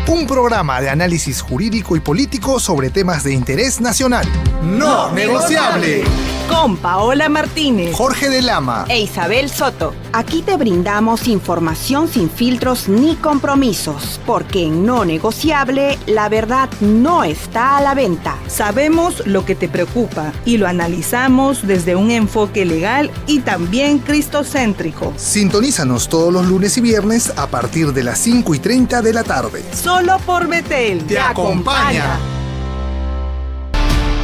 Un programa de análisis jurídico y político sobre temas de interés nacional. ¡No negociable! Con Paola Martínez, Jorge de Lama e Isabel Soto. Aquí te brindamos información sin filtros ni compromisos, porque en No Negociable la verdad no está a la venta. Sabemos lo que te preocupa y lo analizamos desde un enfoque legal y también cristocéntrico. Sintonízanos todos los lunes y viernes a partir de las 5:30 de la tarde. Solo por Betel. ¡Te acompaña!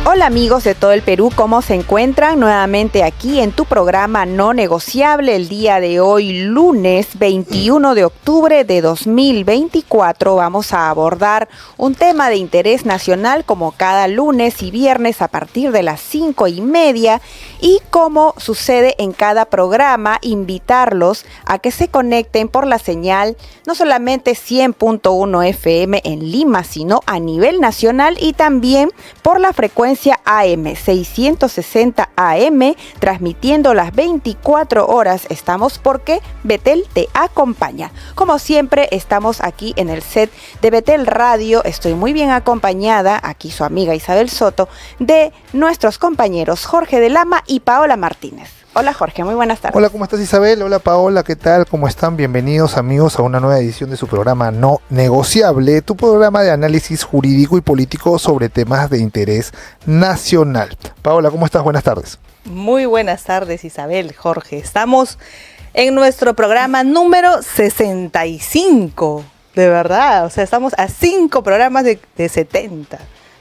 Hola amigos de todo el Perú, ¿cómo se encuentran? Nuevamente aquí en tu programa No Negociable el día de hoy, lunes 21 de octubre de 2024. Vamos a abordar un tema de interés nacional como cada lunes y viernes a partir de las 5:30 y como sucede en cada programa, invitarlos a que se conecten por la señal no solamente 100.1 FM en Lima, sino a nivel nacional y también por la frecuencia AM 660 AM, transmitiendo las 24 horas. Estamos porque Betel te acompaña. Como siempre, estamos aquí en el set de Betel Radio. Estoy muy bien acompañada, aquí su amiga Isabel Soto, de nuestros compañeros Jorge de Lama y Paola Martínez. Hola Jorge, muy buenas tardes. Hola, ¿cómo estás Isabel? Hola Paola, ¿qué tal? ¿Cómo están? Bienvenidos amigos a una nueva edición de su programa No Negociable, tu programa de análisis jurídico y político sobre temas de interés nacional. Paola, ¿cómo estás? Buenas tardes. Muy buenas tardes Isabel, Jorge. Estamos en nuestro programa número 65, de verdad. O sea, estamos a 5 programas de 70.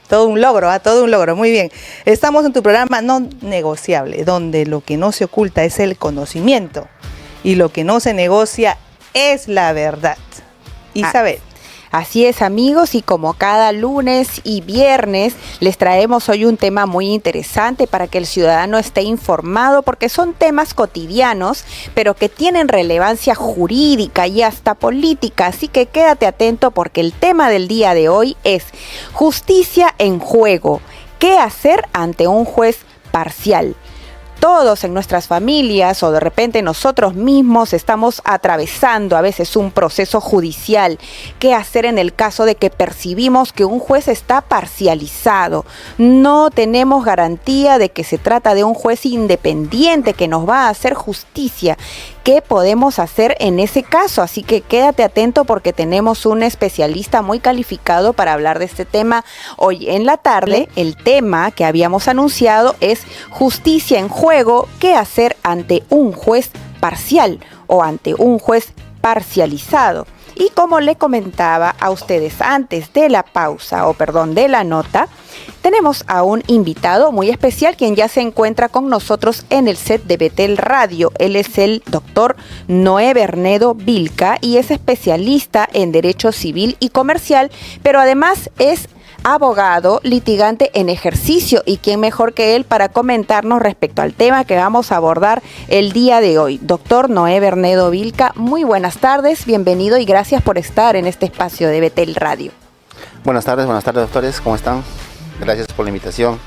Todo un logro, muy bien. Estamos en tu programa No Negociable, donde lo que no se oculta es el conocimiento y lo que no se negocia es la verdad. Isabel. Así es amigos, y como cada lunes y viernes les traemos hoy un tema muy interesante para que el ciudadano esté informado, porque son temas cotidianos pero que tienen relevancia jurídica y hasta política, así que quédate atento porque el tema del día de hoy es justicia en juego. ¿Qué hacer ante un juez parcial? Todos en nuestras familias o de repente nosotros mismos estamos atravesando a veces un proceso judicial. ¿Qué hacer en el caso de que percibimos que un juez está parcializado? No tenemos garantía de que se trata de un juez independiente que nos va a hacer justicia. ¿Qué podemos hacer en ese caso? Así que quédate atento porque tenemos un especialista muy calificado para hablar de este tema hoy en la tarde. El tema que habíamos anunciado es justicia en juego. ¿Qué hacer ante un juez parcial o ante un juez parcializado? Y como le comentaba a ustedes antes de la pausa, de la nota, tenemos a un invitado muy especial quien ya se encuentra con nosotros en el set de Betel Radio. Él es el doctor Noé Bernedo Vilca y es especialista en Derecho Civil y Comercial, pero además es abogado litigante en ejercicio, y quién mejor que él para comentarnos respecto al tema que vamos a abordar el día de hoy. Doctor Noé Bernedo Vilca, muy buenas tardes, bienvenido y gracias por estar en este espacio de Betel Radio. Buenas tardes doctores, ¿cómo están? Gracias por la invitación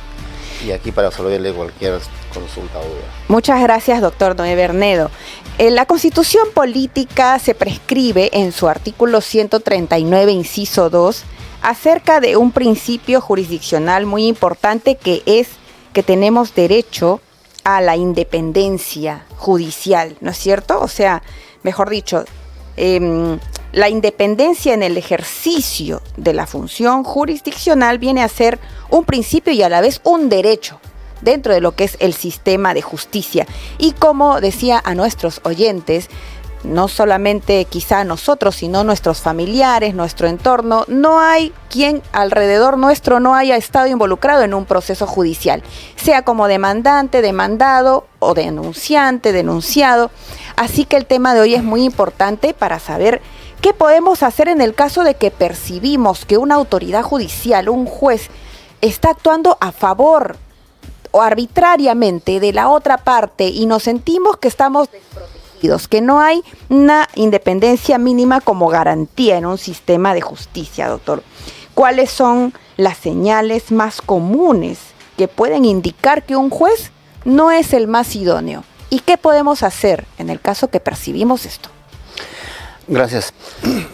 y aquí para resolverle cualquier consulta o duda. Muchas gracias, doctor Noé Bernedo. La Constitución Política se prescribe en su artículo 139, inciso 2, acerca de un principio jurisdiccional muy importante que es que tenemos derecho a la independencia judicial, ¿no es cierto? O sea, mejor dicho, la independencia en el ejercicio de la función jurisdiccional viene a ser un principio y a la vez un derecho dentro de lo que es el sistema de justicia. Y como decía a nuestros oyentes, no solamente quizá nosotros, sino nuestros familiares, nuestro entorno, no hay quien alrededor nuestro no haya estado involucrado en un proceso judicial, sea como demandante, demandado o denunciante, denunciado. Así que el tema de hoy es muy importante para saber qué podemos hacer en el caso de que percibimos que una autoridad judicial, un juez, está actuando a favor o arbitrariamente de la otra parte y nos sentimos que estamos desprotegidos, que no hay una independencia mínima como garantía en un sistema de justicia, doctor. ¿Cuáles son las señales más comunes que pueden indicar que un juez no es el más idóneo? ¿Y qué podemos hacer en el caso que percibimos esto? Gracias.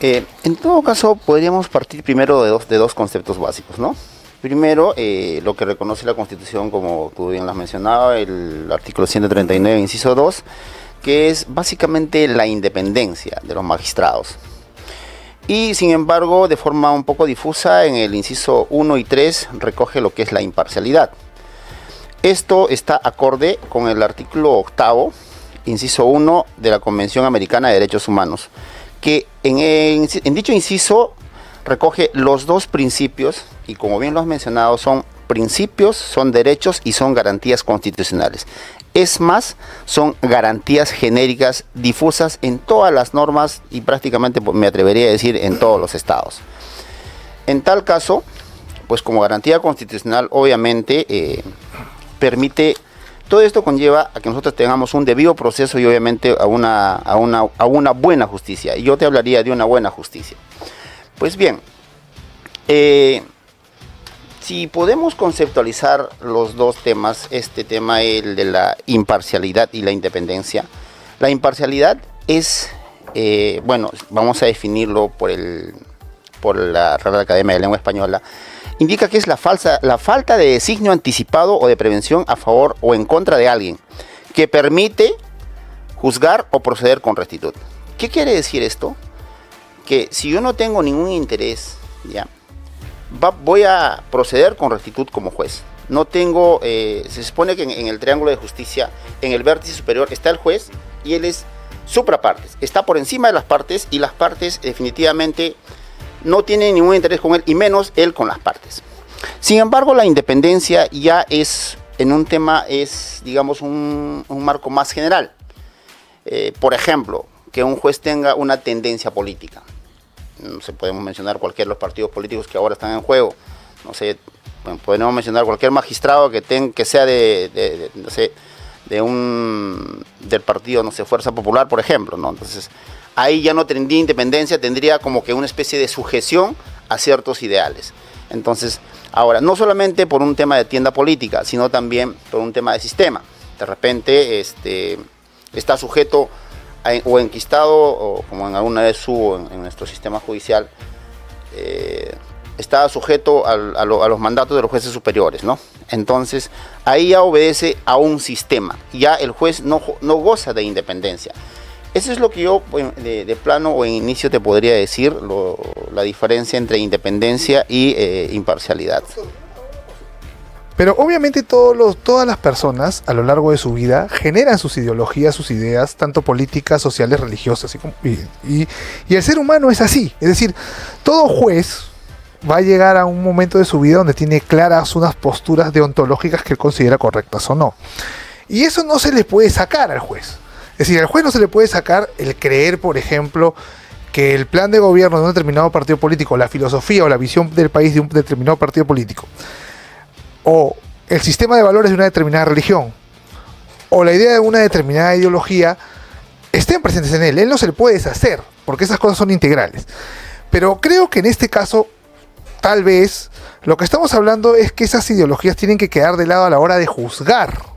En todo caso, podríamos partir primero de dos conceptos básicos, ¿no? Primero, lo que reconoce la Constitución, como tú bien lo has mencionado, el artículo 139, inciso 2, que es básicamente la independencia de los magistrados. Y, sin embargo, de forma un poco difusa, en el inciso 1 y 3 recoge lo que es la imparcialidad. Esto está acorde con el artículo 8, inciso 1 de la Convención Americana de Derechos Humanos, que en dicho inciso recoge los dos principios, y como bien lo has mencionado, son principios, son derechos y son garantías constitucionales. Es más, son garantías genéricas difusas en todas las normas y prácticamente, me atrevería a decir, en todos los estados. En tal caso, pues como garantía constitucional, obviamente, permite, todo esto conlleva a que nosotros tengamos un debido proceso y obviamente a una buena justicia. Y yo te hablaría de una buena justicia. Pues bien, si podemos conceptualizar los dos temas, este tema, el de la imparcialidad y la independencia. La imparcialidad es, bueno, vamos a definirlo por la Real Academia de Lengua Española, indica que es la falta de designio anticipado o de prevención a favor o en contra de alguien, que permite juzgar o proceder con rectitud. ¿Qué quiere decir esto? Que si yo no tengo ningún interés, ya, voy a proceder con rectitud como juez. No tengo, se supone que en el triángulo de justicia, en el vértice superior está el juez y él es suprapartes, está por encima de las partes y las partes definitivamente no tienen ningún interés con él y menos él con las partes. Sin embargo, la independencia ya es, en un tema, es, digamos, un marco más general. Por ejemplo, que un juez tenga una tendencia política. No sé, podemos mencionar cualquiera de los partidos políticos que ahora están en juego. No sé, podemos mencionar cualquier magistrado que sea no sé, del partido, no sé, Fuerza Popular, por ejemplo, ¿no? Entonces, ahí ya no tendría independencia, tendría como que una especie de sujeción a ciertos ideales. Entonces, ahora, no solamente por un tema de tienda política, sino también por un tema de sistema. De repente, está sujeto o enquistado, o como en alguna vez hubo en nuestro sistema judicial, está sujeto a los mandatos de los jueces superiores, ¿no? Entonces, ahí ya obedece a un sistema, ya el juez no goza de independencia. Eso es lo que yo de plano o en inicio te podría decir, la diferencia entre independencia y imparcialidad. Pero obviamente todas las personas a lo largo de su vida generan sus ideologías, sus ideas, tanto políticas, sociales, religiosas. Y el ser humano es así. Es decir, todo juez va a llegar a un momento de su vida donde tiene claras unas posturas deontológicas que él considera correctas o no. Y eso no se le puede sacar al juez. Es decir, al juez no se le puede sacar el creer, por ejemplo, que el plan de gobierno de un determinado partido político, la filosofía o la visión del país de un determinado partido político, o el sistema de valores de una determinada religión, o la idea de una determinada ideología, estén presentes en él. Él no se le puede deshacer, porque esas cosas son integrales. Pero creo que en este caso, tal vez, lo que estamos hablando es que esas ideologías tienen que quedar de lado a la hora de juzgar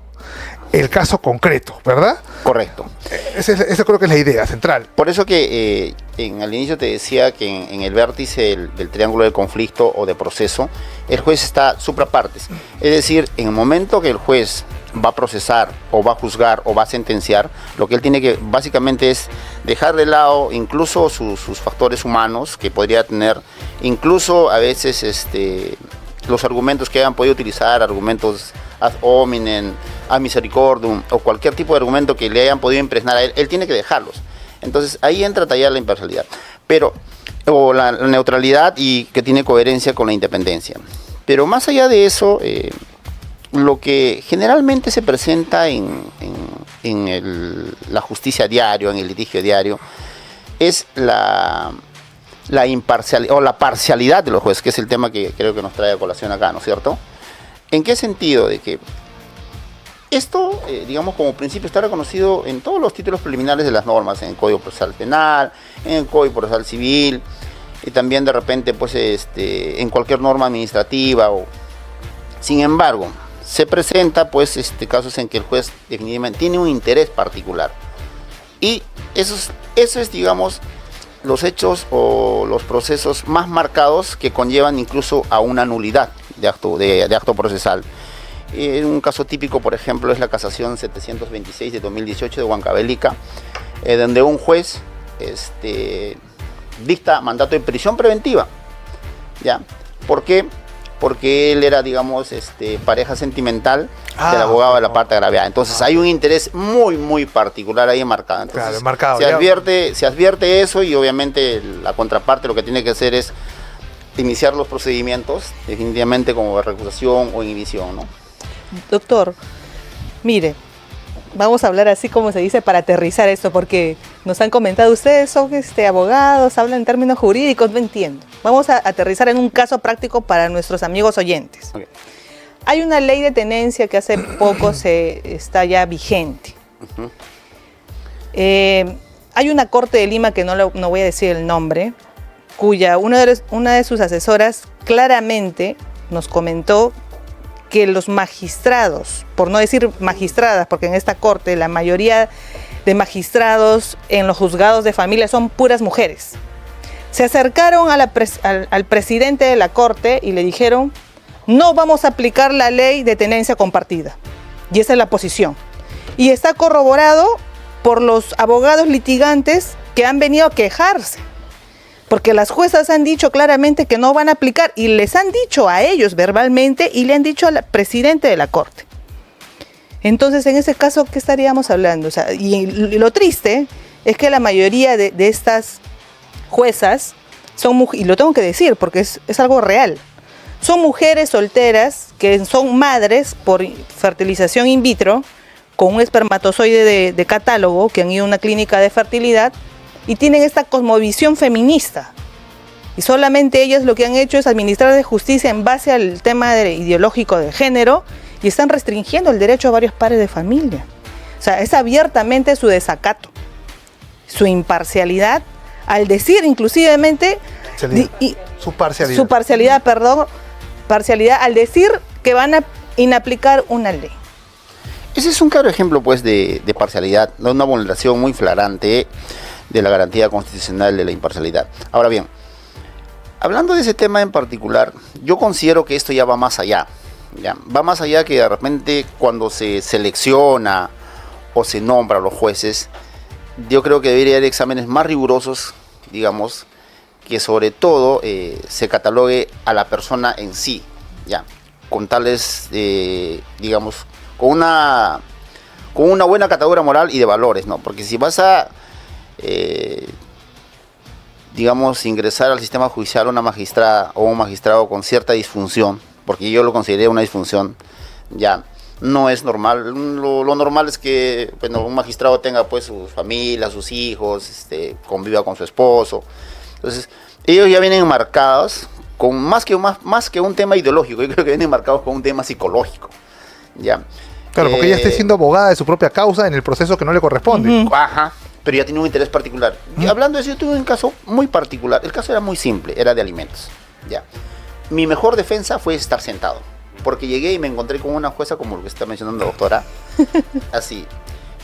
el caso concreto, ¿verdad? Correcto. Esa creo que es la idea central. Por eso que al inicio te decía que en el vértice del triángulo de conflicto o de proceso, el juez está suprapartes. Es decir, en el momento que el juez va a procesar o va a juzgar o va a sentenciar, lo que él tiene que básicamente es dejar de lado incluso sus factores humanos que podría tener, incluso a veces los argumentos que hayan podido utilizar, argumentos ad hominem, ad misericordiam o cualquier tipo de argumento que le hayan podido impregnar a él, él tiene que dejarlos. Entonces ahí entra a tallar la imparcialidad, o la neutralidad, y que tiene coherencia con la independencia. Pero más allá de eso, lo que generalmente se presenta en la justicia diario, en el litigio diario, es la imparcialidad o la parcialidad de los jueces, que es el tema que creo que nos trae a colación acá, ¿no es cierto? ¿En qué sentido? De que esto, digamos, como principio está reconocido en todos los títulos preliminares de las normas, en el Código Procesal Penal, en el Código Procesal Civil, y también de repente pues en cualquier norma administrativa. Sin embargo, se presenta pues casos en que el juez definitivamente tiene un interés particular. Y eso es digamos, los hechos o los procesos más marcados que conllevan incluso a una nulidad de acto procesal. Un caso típico, por ejemplo, es la casación 726 de 2018 de Huancavelica, donde un juez dicta mandato de prisión preventiva. ¿Ya? ¿Por qué? Porque él era, digamos, pareja sentimental del abogado de la parte agraviada. Entonces hay un interés muy, muy particular ahí marcado. Entonces, claro, marcado. Se advierte eso, y obviamente la contraparte lo que tiene que hacer es iniciar los procedimientos, definitivamente como recusación o inhibición, ¿no? Doctor, mire, vamos a hablar así como se dice para aterrizar esto, porque nos han comentado, ustedes son abogados, hablan en términos jurídicos, no entiendo. Vamos a aterrizar en un caso práctico para nuestros amigos oyentes. Okay. Hay una ley de tenencia que hace poco está ya vigente. Uh-huh. Hay una corte de Lima, que no voy a decir el nombre, cuya una de sus asesoras claramente nos comentó que los magistrados, por no decir magistradas, porque en esta corte la mayoría de magistrados en los juzgados de familia son puras mujeres, se acercaron al presidente de la corte y le dijeron: no vamos a aplicar la ley de tenencia compartida. Y esa es la posición. Y está corroborado por los abogados litigantes que han venido a quejarse, porque las juezas han dicho claramente que no van a aplicar, y les han dicho a ellos verbalmente, y le han dicho al presidente de la corte. Entonces, en ese caso, ¿qué estaríamos hablando? O sea, y lo triste es que la mayoría de estas juezas son, y lo tengo que decir porque es algo real, son mujeres solteras que son madres por fertilización in vitro, con un espermatozoide de catálogo, que han ido a una clínica de fertilidad y tienen esta cosmovisión feminista. Y solamente ellas lo que han hecho es administrar de justicia en base al tema ideológico de género, y están restringiendo el derecho a varios pares de familia. O sea, es abiertamente su desacato, su imparcialidad, al decir inclusivemente su parcialidad, al decir que van a inaplicar una ley. Ese es un claro ejemplo, pues, de parcialidad, de una vulneración muy flagrante de la garantía constitucional de la imparcialidad. Ahora bien, hablando de ese tema en particular, yo considero que esto ya va más allá. ¿Ya? Va más allá, que de repente cuando se selecciona o se nombra a los jueces, yo creo que debería haber exámenes más rigurosos, digamos, que sobre todo se catalogue a la persona en sí, ¿ya? Con tales, digamos, con una buena catadura moral y de valores, ¿no? Porque si vas a, digamos, ingresar al sistema judicial una magistrada o un magistrado con cierta disfunción, porque yo lo consideré una disfunción, ya no es normal. Lo normal es que, bueno, un magistrado tenga, pues, su familia, sus hijos, conviva con su esposo. Entonces, ellos ya vienen marcados con más que un tema ideológico. Yo creo que vienen marcados con un tema psicológico, ya. Claro, porque ella esté siendo abogada de su propia causa en el proceso que no le corresponde. Uh-huh. Ajá, pero ya tiene un interés particular. Y hablando de eso, yo tuve un caso muy particular. El caso era muy simple, era de alimentos, ya. Mi mejor defensa fue estar sentado, porque llegué y me encontré con una jueza, como lo que está mencionando la doctora, así.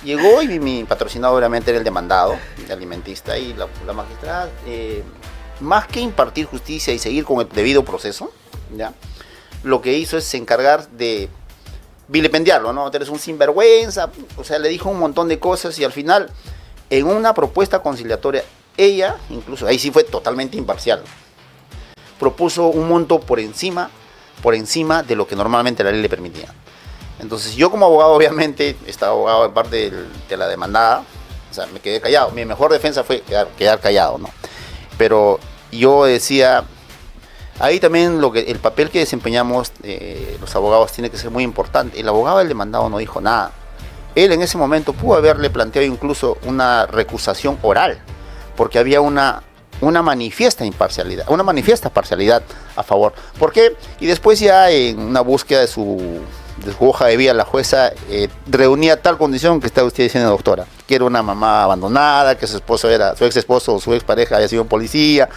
Llegó y mi patrocinado obviamente era el demandado, el alimentista, y la magistrada, más que impartir justicia y seguir con el debido proceso, ¿ya? Lo que hizo es encargar de vilipendiarlo, ¿no? Eres un sinvergüenza, o sea, le dijo un montón de cosas, y al final, en una propuesta conciliatoria, ella, incluso, ahí sí fue totalmente imparcial, propuso un monto por encima de lo que normalmente la ley le permitía. Entonces, yo como abogado, obviamente, estaba abogado de parte de la demandada, o sea, me quedé callado. Mi mejor defensa fue quedar callado, ¿no? Pero yo decía, ahí también el papel que desempeñamos los abogados tiene que ser muy importante. El abogado del demandado no dijo nada. Él en ese momento pudo haberle planteado incluso una recusación oral, porque había una manifiesta parcialidad a favor. ¿Por qué? Y después, ya en una búsqueda de su hoja de vida, la jueza reunía tal condición que está usted diciendo, doctora, que era una mamá abandonada, que su ex esposo o su ex pareja había sido un policía.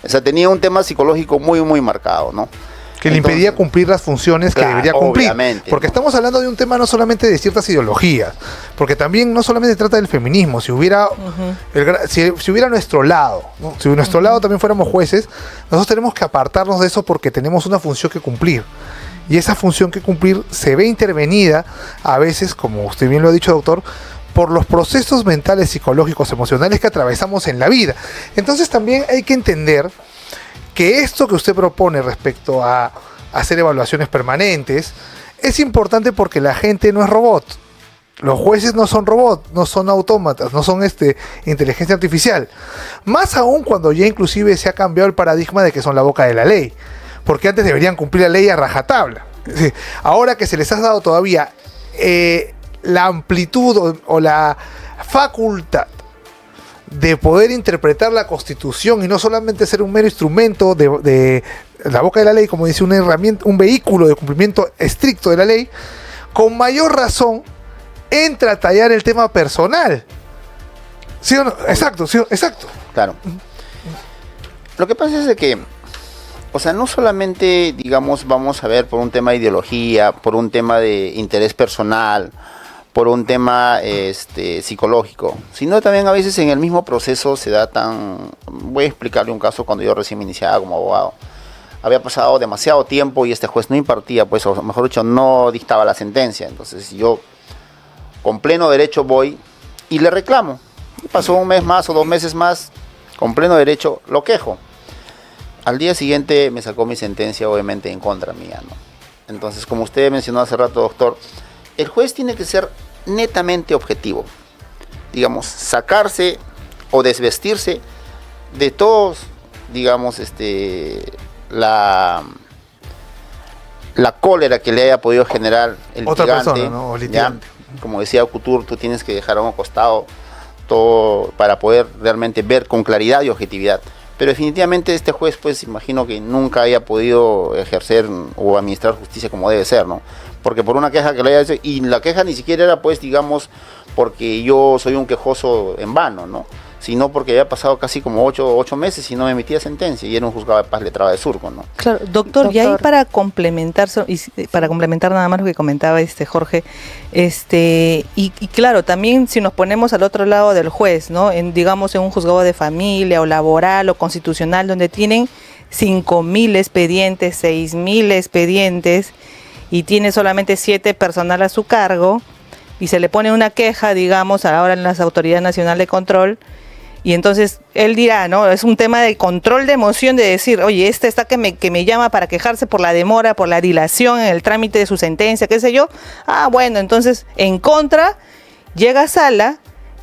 O sea, tenía un tema psicológico muy, muy marcado, ¿no? que le impedía cumplir las funciones que debería cumplir. Porque estamos hablando de un tema no solamente de ciertas ideologías, porque también no solamente se trata del feminismo. Si hubiera, si hubiera nuestro lado, ¿no? Si nuestro lado también fuéramos jueces, nosotros tenemos que apartarnos de eso porque tenemos una función que cumplir. Y esa función que cumplir se ve intervenida a veces, como usted bien lo ha dicho, doctor, por los procesos mentales, psicológicos, emocionales que atravesamos en la vida. Entonces también hay que entender que esto que usted propone respecto a hacer evaluaciones permanentes es importante porque la gente no es robot. Los jueces no son robots, no son autómatas, no son inteligencia artificial. Más aún cuando ya inclusive se ha cambiado el paradigma de que son la boca de la ley. Porque antes deberían cumplir la ley a rajatabla. Ahora que se les ha dado todavía la amplitud o la facultad de poder interpretar la Constitución y no solamente ser un mero instrumento de la boca de la ley, como dice, una herramienta, un vehículo de cumplimiento estricto de la ley, con mayor razón entra a tallar el tema personal. ¿Sí o no? Exacto, sí, exacto. Claro. Lo que pasa es de que, o sea, no solamente, digamos, vamos a ver por un tema de ideología, por un tema de interés personal, por un tema psicológico, sino también a veces en el mismo proceso se da voy a explicarle un caso cuando yo recién me iniciaba como abogado. Había pasado demasiado tiempo y este juez no impartía, pues, o mejor dicho, no dictaba la sentencia. Entonces yo, con pleno derecho, voy y le reclamo. Y pasó un mes más o 2 meses más, con pleno derecho, lo quejo. Al día siguiente me sacó mi sentencia, obviamente, en contra mía, ¿no? Entonces, como usted mencionó hace rato, doctor, el juez tiene que ser netamente objetivo. Digamos, sacarse o desvestirse de todos, digamos, la cólera que le haya podido generar el otra litigante, persona, ¿no? O litigante. ¿ya? Como decía Couture, tú tienes que dejar a un costado todo para poder realmente ver con claridad y objetividad. Pero definitivamente este juez, pues, imagino que nunca haya podido ejercer o administrar justicia como debe ser, ¿no? Porque por una queja que le haya hecho, y la queja ni siquiera era, pues, digamos, porque yo soy un quejoso en vano, ¿no? Sino porque había pasado casi como 8 meses y no me emitía sentencia, y era un juzgado de paz letrado de Surco, ¿no? Claro, doctor, y ahí para complementar, nada más lo que comentaba Jorge, y claro, también si nos ponemos al otro lado del juez, ¿no? Digamos en un juzgado de familia o laboral o constitucional, donde tienen 5.000 expedientes, 6.000 expedientes, y tiene solamente 7 personal a su cargo, y se le pone una queja, digamos, ahora en las autoridades nacionales de control, y entonces él dirá, ¿no? Es un tema de control de emoción, de decir, oye, está que me llama para quejarse por la demora, por la dilación en el trámite de su sentencia, qué sé yo. Ah, bueno, entonces en contra llega a sala,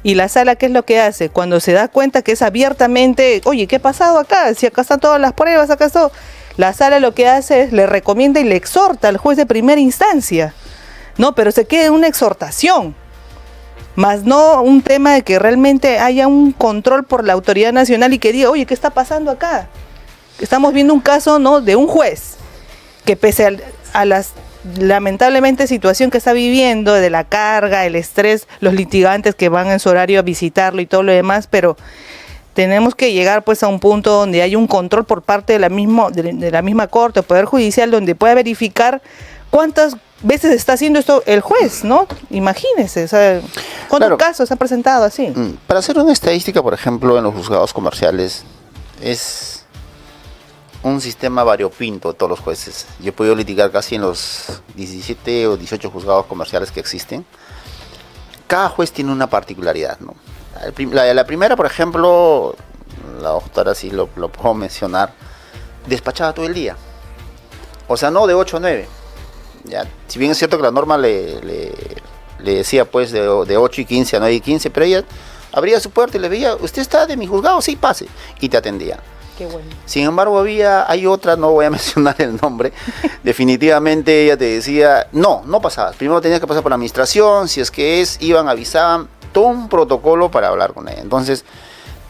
y la sala, ¿qué es lo que hace? Cuando se da cuenta que es abiertamente, oye, ¿qué ha pasado acá? Si acá están todas las pruebas, acá está. La sala lo que hace es le recomienda y le exhorta al juez de primera instancia, ¿no? Pero se queda en una exhortación, más no un tema de que realmente haya un control por la autoridad nacional y que diga, oye, ¿qué está pasando acá? Estamos viendo un caso, ¿no?, de un juez que pese a las lamentablemente situación que está viviendo, de la carga, el estrés, los litigantes que van en su horario a visitarlo y todo lo demás, pero tenemos que llegar, pues, a un punto donde hay un control por parte de la misma corte o poder judicial, donde pueda verificar cuántas veces está haciendo esto el juez, ¿no? Imagínese, o sea, ¿cuántos casos se han presentado así? Para hacer una estadística, por ejemplo, en los juzgados comerciales, es un sistema variopinto de todos los jueces. Yo he podido litigar casi en los 17 o 18 juzgados comerciales que existen. Cada juez tiene una particularidad, ¿no? La primera, por ejemplo, la doctora, sí lo puedo mencionar, despachaba todo el día. O sea, no de 8 a 9. Ya, si bien es cierto que la norma le decía, pues, de 8 y 15 a 9 y 15, pero ella abría su puerta y le veía, ¿usted está de mi juzgado? Sí, pase. Y te atendía. Qué bueno. Sin embargo, hay otra, no voy a mencionar el nombre, definitivamente ella te decía, no pasabas. Primero tenías que pasar por la administración, si es que iban, avisaban, todo un protocolo para hablar con ella. Entonces,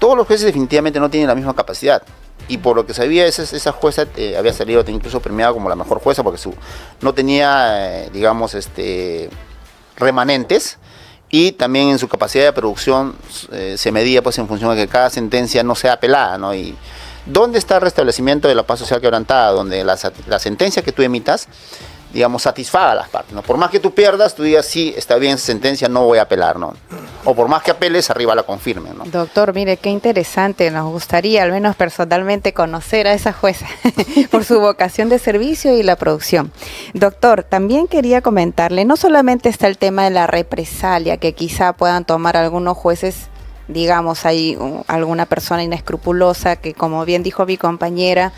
todos los jueces definitivamente no tienen la misma capacidad. Y por lo que sabía, esa jueza había salido incluso premiada como la mejor jueza porque no tenía, digamos, remanentes, y también en su capacidad de producción se medía, pues, en función de que cada sentencia no sea apelada, ¿no? Y ¿Dónde está el restablecimiento de la paz social quebrantada? Donde la sentencia que tú emitas, digamos, satisfaga a las partes, ¿no? Por más que tú pierdas, tú digas, sí, está bien esa sentencia, no voy a apelar, ¿no? O por más que apeles, arriba la confirmen, ¿no? Doctor, mire, qué interesante. Nos gustaría, al menos personalmente, conocer a esa jueza por su vocación de servicio y la producción. Doctor, también quería comentarle, no solamente está el tema de la represalia, que quizá puedan tomar algunos jueces, digamos, hay alguna persona inescrupulosa que, como bien dijo mi compañera,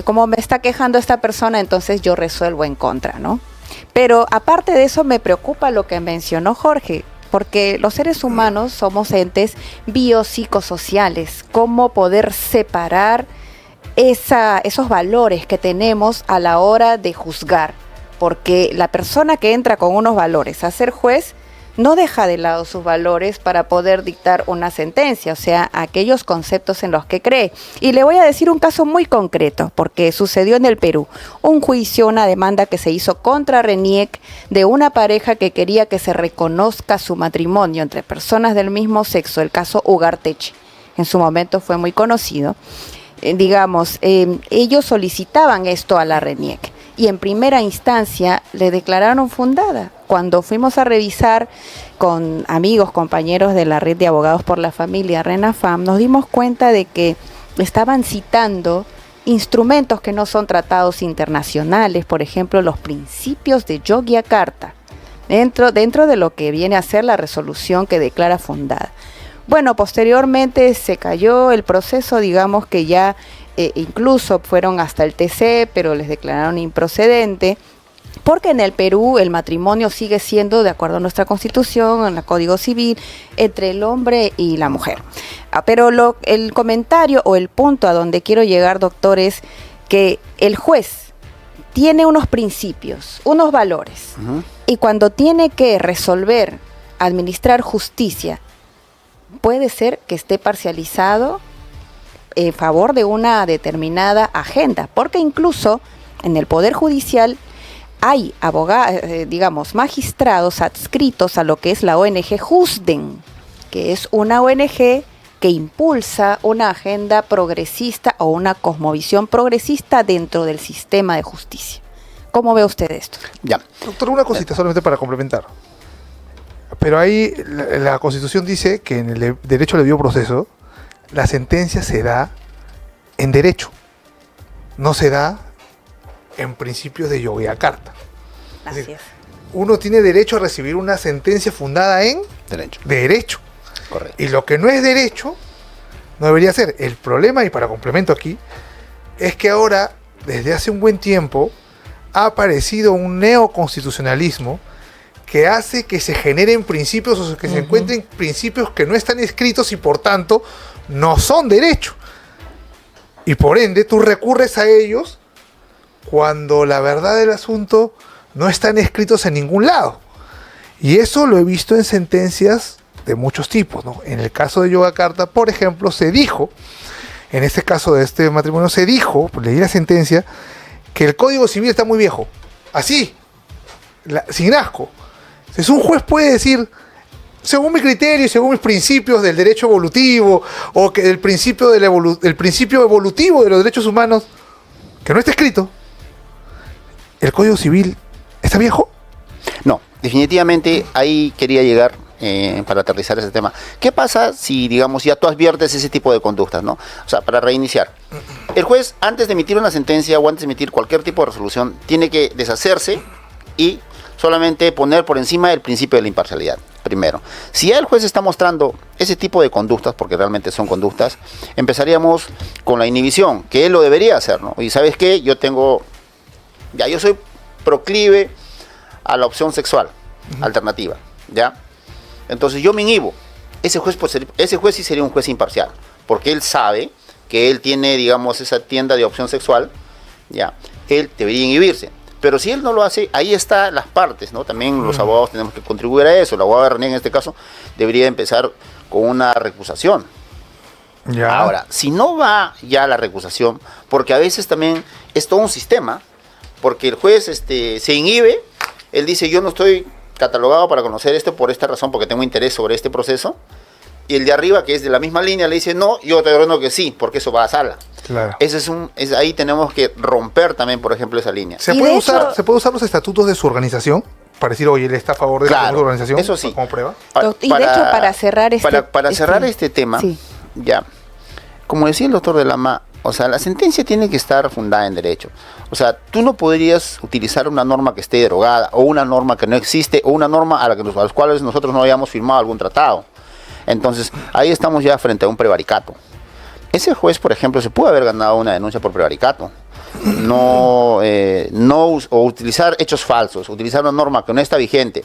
como me está quejando esta persona, entonces yo resuelvo en contra, ¿no? Pero aparte de eso me preocupa lo que mencionó Jorge, porque los seres humanos somos entes biopsicosociales. ¿Cómo poder separar esos valores que tenemos a la hora de juzgar? Porque la persona que entra con unos valores a ser juez no deja de lado sus valores para poder dictar una sentencia, o sea, aquellos conceptos en los que cree. Y le voy a decir un caso muy concreto, porque sucedió en el Perú. Un juicio, una demanda que se hizo contra RENIEC de una pareja que quería que se reconozca su matrimonio entre personas del mismo sexo, el caso Ugarteche. En su momento fue muy conocido. Ellos solicitaban esto a la RENIEC y en primera instancia le declararon fundada. Cuando fuimos a revisar con amigos, compañeros de la Red de Abogados por la Familia, RENAFAM, nos dimos cuenta de que estaban citando instrumentos que no son tratados internacionales, por ejemplo, los principios de Yogyakarta, dentro de lo que viene a ser la resolución que declara fundada. Bueno, posteriormente se cayó el proceso, digamos que ya incluso fueron hasta el TC, pero les declararon improcedente, porque en el Perú el matrimonio sigue siendo, de acuerdo a nuestra Constitución, en el Código Civil, entre el hombre y la mujer. Pero el comentario o el punto a donde quiero llegar, doctor, es que el juez tiene unos principios, unos valores, y cuando tiene que resolver, administrar justicia, puede ser que esté parcializado en favor de una determinada agenda, porque incluso en el Poder Judicial hay magistrados adscritos a lo que es la ONG JUSDEN, que es una ONG que impulsa una agenda progresista o una cosmovisión progresista dentro del sistema de justicia. ¿Cómo ve usted esto? Ya. Doctor, una cosita solamente para complementar. Pero ahí la Constitución dice que en el derecho al debido proceso la sentencia se da en derecho, no se da en principios de Yogyakarta. Así es decir, es. Uno tiene derecho a recibir una sentencia fundada en derecho. Correcto. Y lo que no es derecho no debería ser. El problema, y para complemento aquí, es que ahora, desde hace un buen tiempo, ha aparecido un neoconstitucionalismo que hace que se generen principios o que se encuentren principios que no están escritos y por tanto no son derecho. Y por ende tú recurres a ellos cuando la verdad del asunto no están escritos en ningún lado. Y eso lo he visto en sentencias de muchos tipos, ¿no? En el caso de Yogyakarta, por ejemplo, se dijo, en este caso de este matrimonio, se dijo, leí la sentencia, que el Código Civil está muy viejo. Así, sin asco. Entonces un juez puede decir, según mi criterio y según mis principios del derecho evolutivo, o que el principio evolutivo de los derechos humanos, que no está escrito, ¿el Código Civil está viejo? No, definitivamente ahí quería llegar para aterrizar ese tema. ¿Qué pasa si, digamos, ya tú adviertes ese tipo de conductas, ¿no? O sea, para reiniciar. El juez, antes de emitir una sentencia o antes de emitir cualquier tipo de resolución, tiene que deshacerse y solamente poner por encima el principio de la imparcialidad, primero. Si ya el juez está mostrando ese tipo de conductas, porque realmente son conductas, empezaríamos con la inhibición, que él lo debería hacer, ¿no? Y ¿sabes qué? Yo soy proclive a la opción sexual alternativa, ¿ya? Entonces yo me inhibo. Ese juez sí sería un juez imparcial, porque él sabe que él tiene, digamos, esa tienda de opción sexual, ¿ya? Él debería inhibirse. Pero si él no lo hace, ahí están las partes, ¿no? También los abogados tenemos que contribuir a eso. El abogado de RENIEC en este caso debería empezar con una recusación. Ya. Ahora, si no va ya la recusación, porque a veces también es todo un sistema, porque el juez se inhibe, él dice, yo no estoy catalogado para conocer esto por esta razón, porque tengo interés sobre este proceso, y el de arriba, que es de la misma línea, le dice no, yo te ordeno que sí, porque eso va a sala. Claro. Ahí tenemos que romper también, por ejemplo, esa línea. ¿Se Y puede de usar, hecho- ¿se puede usar los estatutos de su organización para decir, oye, él está a favor de Claro, su organización? eso sí. Como prueba. Y de hecho, para cerrar cerrar este tema, Sí. ya, como decía el doctor de Lama, o sea, la sentencia tiene que estar fundada en derecho. O sea, tú no podrías utilizar una norma que esté derogada, o una norma que no existe, o una norma a las cuales nosotros no hayamos firmado algún tratado. Entonces, ahí estamos ya frente a un prevaricato. Ese juez, por ejemplo, se pudo haber ganado una denuncia por prevaricato. O utilizar hechos falsos, utilizar una norma que no está vigente.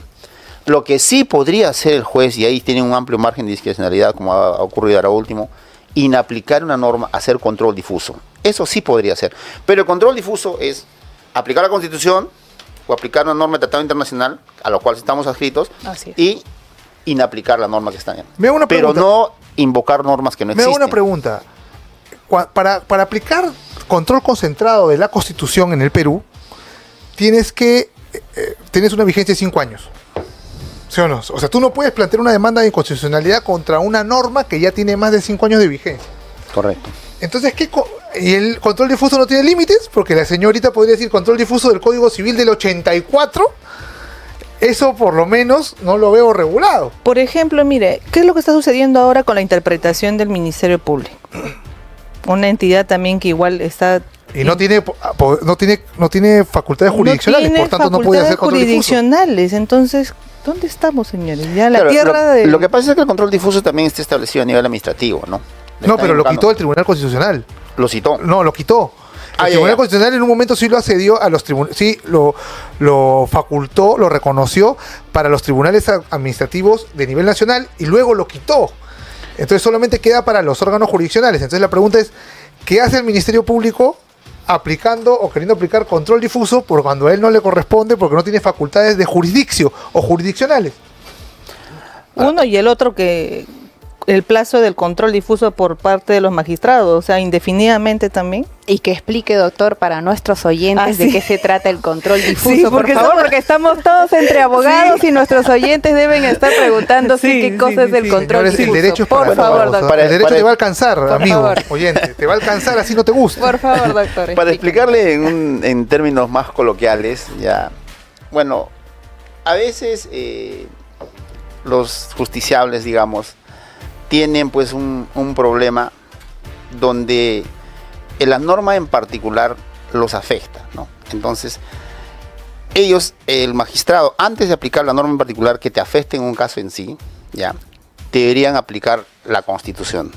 Lo que sí podría hacer el juez, y ahí tiene un amplio margen de discrecionalidad, como ha ocurrido ahora último, inaplicar una norma, hacer control difuso. Eso sí podría ser. Pero el control difuso es aplicar la Constitución o aplicar una norma de tratado internacional a lo cual estamos adscritos Así es. y inaplicar la norma que está en. Me hago una Pero pregunta. no invocar normas que no Me hago existen. una pregunta. Para aplicar control concentrado de la Constitución en el Perú, tienes una vigencia de 5 años. ¿Sí o no? O sea, tú no puedes plantear una demanda de inconstitucionalidad contra una norma que ya tiene más de 5 años de vigencia. Correcto. Entonces, ¿y el control difuso no tiene límites? Porque la señorita podría decir control difuso del Código Civil del 84. Eso por lo menos no lo veo regulado. Por ejemplo, mire, ¿qué es lo que está sucediendo ahora con la interpretación del Ministerio Público? Una entidad también que igual está... Y no tiene facultades jurisdiccionales, por tanto no puede hacer control difuso. jurisdiccionales, entonces, ¿dónde estamos, señores? Ya la Claro, tierra de... lo que pasa es que el control difuso también está establecido a nivel administrativo, ¿no? No, Está pero lo invocando. quitó el Tribunal Constitucional. Lo citó. No, lo quitó. El Ah, ya, Tribunal ya. Constitucional en un momento sí lo accedió a los tribunales, sí, lo facultó, lo reconoció para los tribunales administrativos de nivel nacional y luego lo quitó. Entonces solamente queda para los órganos jurisdiccionales. Entonces la pregunta es, ¿qué hace el Ministerio Público aplicando o queriendo aplicar control difuso por cuando a él no le corresponde porque no tiene facultades de jurisdicción o jurisdiccionales? Uno y el otro que el plazo del control difuso por parte de los magistrados, o sea, indefinidamente también. Y que explique, doctor, para nuestros oyentes Ah, de sí. qué se trata el control difuso, Sí, por porque favor, somos- porque estamos todos entre abogados y nuestros oyentes deben estar preguntándose Sí, qué cosa sí, es el sí, control Señores, difuso. el derecho es por para favor, todos, ¿ah? doctor. El derecho Para- te va a alcanzar, por amigo, favor. oyente. Te va a alcanzar así no te gusta. Por favor, doctor. Para explíquenos. explicarle en términos más coloquiales, ya, bueno, a veces los justiciables, digamos, tienen pues un problema donde la norma en particular los afecta, ¿no? Entonces, ellos, el magistrado, antes de aplicar la norma en particular que te afecte en un caso en sí, ya, deberían aplicar la Constitución.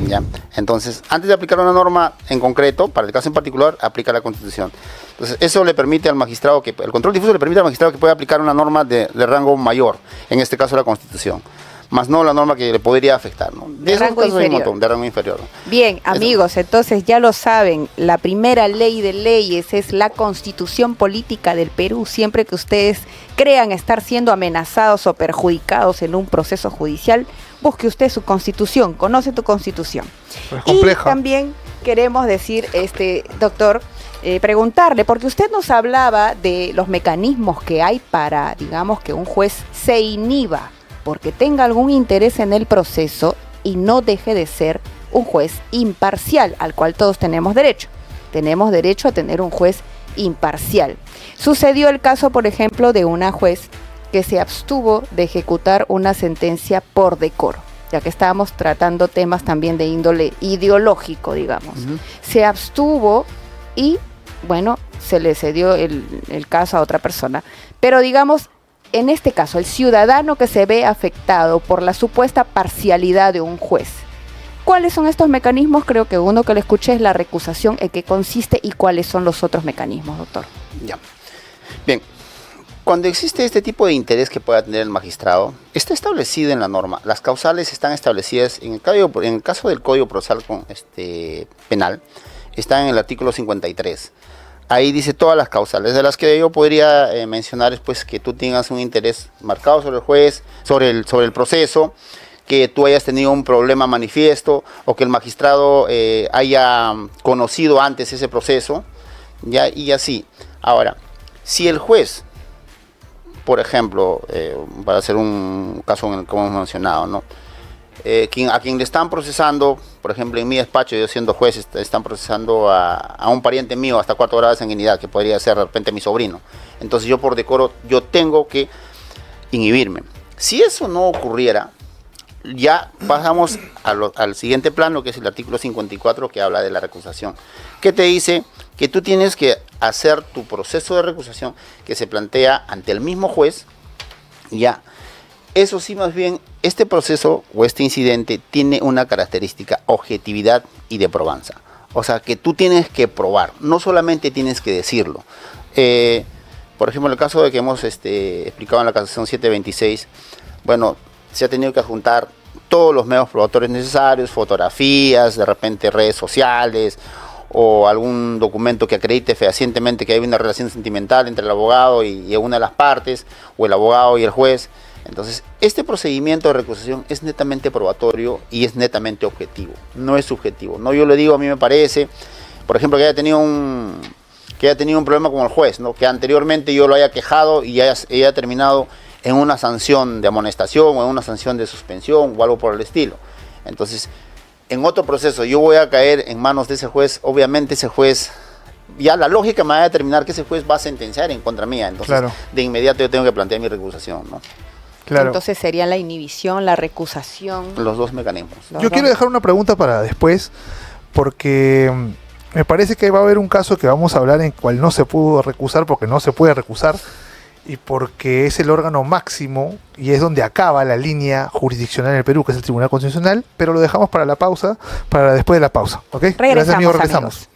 ¿Ya? Entonces, antes de aplicar una norma en concreto, para el caso en particular, aplica la Constitución. Entonces, eso le permite al magistrado, el control difuso le permite al magistrado que pueda aplicar una norma de rango mayor, en este caso la Constitución, más no la norma que le podría afectar, ¿no? De esos rango casos hay un inferior. montón, de rango inferior. Bien, amigos, entonces ya lo saben, la primera ley de leyes es la Constitución Política del Perú. Siempre que ustedes crean estar siendo amenazados o perjudicados en un proceso judicial, busque usted su Constitución, conoce tu Constitución. Es compleja. Y también queremos decir, doctor, preguntarle, porque usted nos hablaba de los mecanismos que hay para, digamos, que un juez se inhiba porque tenga algún interés en el proceso y no deje de ser un juez imparcial, al cual todos tenemos derecho. Tenemos derecho a tener un juez imparcial. Sucedió el caso, por ejemplo, de una juez que se abstuvo de ejecutar una sentencia por decoro, ya que estábamos tratando temas también de índole ideológico, digamos. Se abstuvo y, bueno, se le cedió el caso a otra persona. Pero, digamos, en este caso, el ciudadano que se ve afectado por la supuesta parcialidad de un juez, ¿cuáles son estos mecanismos? Creo que uno que le escuché es la recusación, en qué consiste y cuáles son los otros mecanismos, doctor. Ya. Bien, cuando existe este tipo de interés que pueda tener el magistrado, está establecido en la norma. Las causales están establecidas en el caso del Código Procesal Penal, están en el artículo 53. Ahí dice todas las causales, de las que yo podría mencionar es pues que tú tengas un interés marcado sobre el juez, sobre el proceso, que tú hayas tenido un problema manifiesto o que el magistrado haya conocido antes ese proceso, ¿ya? Y así. Ahora, si el juez, por ejemplo, para hacer un caso en el que hemos mencionado, ¿no? a quien le están procesando, por ejemplo, en mi despacho, yo siendo juez, están procesando a un pariente mío hasta 4 grados de sanguinidad, que podría ser de repente mi sobrino. Entonces yo por decoro, yo tengo que inhibirme. Si eso no ocurriera, ya pasamos al siguiente plano, que es el artículo 54, que habla de la recusación, que te dice que tú tienes que hacer tu proceso de recusación, que se plantea ante el mismo juez. Ya, eso sí, más bien, este proceso o este incidente tiene una característica: objetividad y de probanza. O sea, que tú tienes que probar, no solamente tienes que decirlo. Por ejemplo, en el caso de que hemos explicado en la casación 726, bueno, se ha tenido que juntar todos los medios probatorios necesarios, fotografías, de repente redes sociales, o algún documento que acredite fehacientemente que hay una relación sentimental entre el abogado y una de las partes, o el abogado y el juez. Entonces, este procedimiento de recusación es netamente probatorio y es netamente objetivo, no es subjetivo. No, yo le digo, a mí me parece, por ejemplo, que haya tenido un problema con el juez, ¿no? Que anteriormente yo lo haya quejado y haya terminado en una sanción de amonestación o en una sanción de suspensión o algo por el estilo. Entonces, en otro proceso yo voy a caer en manos de ese juez, obviamente ese juez, ya la lógica me va a determinar que ese juez va a sentenciar en contra mía. Entonces, claro, de inmediato yo tengo que plantear mi recusación, ¿no? Claro. Entonces sería la inhibición, la recusación. Los dos mecanismos. Yo quiero dejar una pregunta para después, porque me parece que va a haber un caso que vamos a hablar en cual no se pudo recusar porque no se puede recusar, y porque es el órgano máximo y es donde acaba la línea jurisdiccional en el Perú, que es el Tribunal Constitucional, pero lo dejamos para la pausa, para después de la pausa, ¿ok? Gracias, amigos, regresamos.